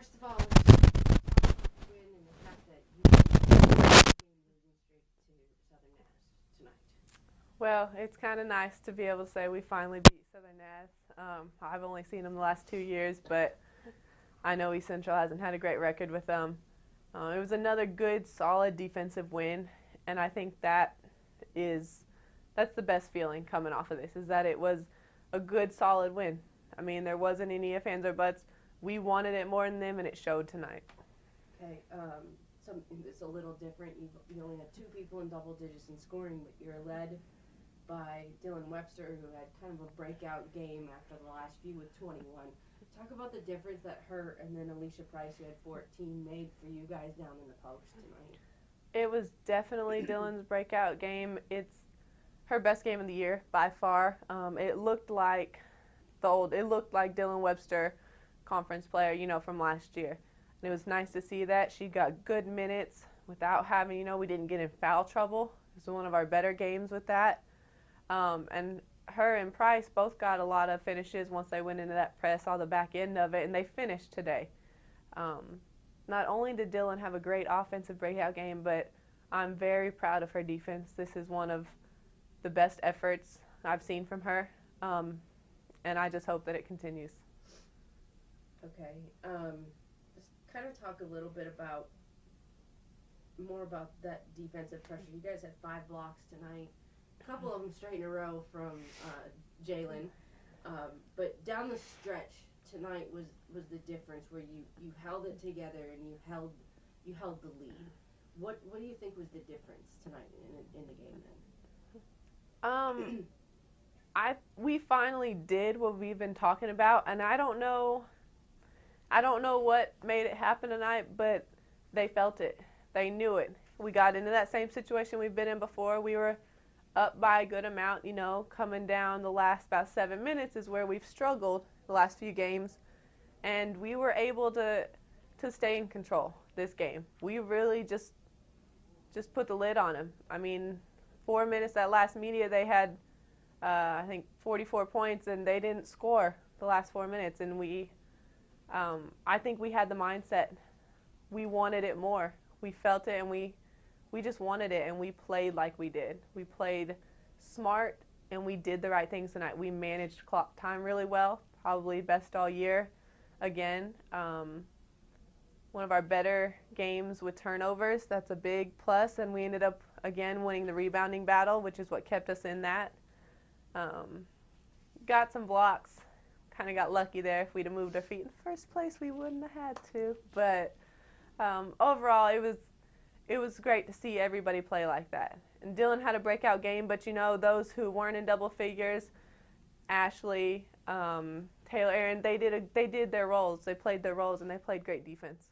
first of all, win and the fact that you game losing streak to Southern Mass tonight. Well, it's kind of nice to be able to say we finally beat Southern Mass. I've only seen them the last 2 years, but I know East Central hasn't had a great record with them. It was another good, solid defensive win, and I think that's the best feeling coming off of this, is that it was a good, solid win. I mean, there wasn't any ifs, ands, or buts. We wanted it more than them, and it showed tonight. Okay, something that's a little different. You only had 2 people in double digits in scoring, but you're led by Dylan Webster, who had kind of a breakout game after the last few with 21. Talk about the difference that her and then Alicia Price, who had 14, made for you guys down in the post tonight. It was definitely Dylan's breakout game. It's her best game of the year by far. It looked like Dylan Webster, conference player, from last year. And it was nice to see that. She got good minutes without having, we didn't get in foul trouble. It was one of our better games with that. And her and Price both got a lot of finishes once they went into that press, all the back end of it, and they finished today. Not only did Dylan have a great offensive breakout game, but I'm very proud of her defense. This is one of the best efforts I've seen from her, and I just hope that it continues. Okay. Just kind of talk a little bit more about that defensive pressure. You guys had 5 blocks tonight. A couple of them straight in a row from Jalen. But down the stretch tonight was the difference, where you held it together and you held the lead. What do you think was the difference tonight in the game then? We finally did what we've been talking about, and I don't know what made it happen tonight, but they felt it. They knew it. We got into that same situation we've been in before. We were up by a good amount, coming down the last about 7 minutes is where we've struggled the last few games, and we were able to stay in control this game. We really just put the lid on them. I mean, 4 minutes, that last media, they had I think 44 points, and they didn't score the last 4 minutes, and I think we had the mindset. We wanted it more. We felt it, and we just wanted it, and we played like we did. We played smart, and we did the right things tonight. We managed clock time really well, probably best all year. Again, one of our better games with turnovers. That's a big plus, and we ended up, again, winning the rebounding battle, which is what kept us in that. Got some blocks. Kind of got lucky there. If we'd have moved our feet in first place, we wouldn't have had to. But overall, it was great to see everybody play like that. And Dylan had a breakout game, but those who weren't in double figures, Ashley, Taylor, Aaron, they did their roles. They played their roles, and they played great defense.